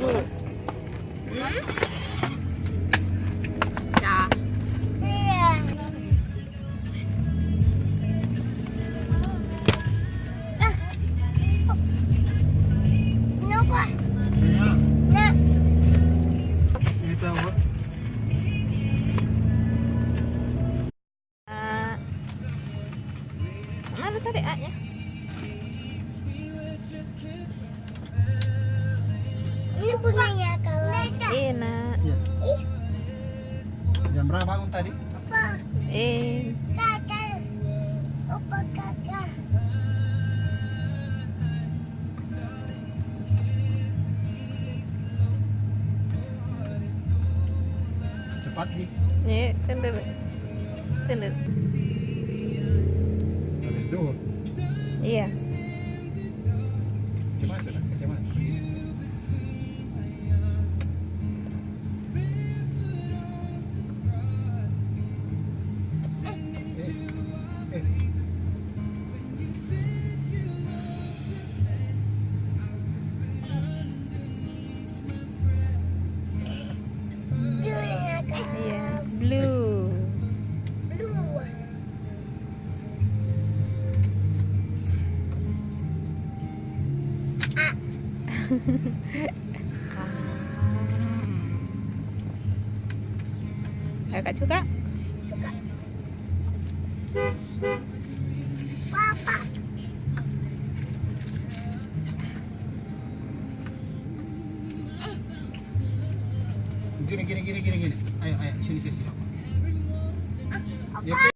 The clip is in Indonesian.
Bu. Ya. Iya. Kenapa? Iya. Nak. Itu apa? Mana tadi A-nya? Ini punyanya kawan. Nak. Iya. Ih, Jam berapa bangun tadi? apa? Kakak. Opa kakak. Cepat nih. Tunduk. Tunduk. Habis dulu. Iya. Cepat sudah. Cepat. Eh. Punyanya kawan. Iya. Blue. Blue. Kakak suka? Suka. Papa. Gini. Ayo, sini. Apa? Ya.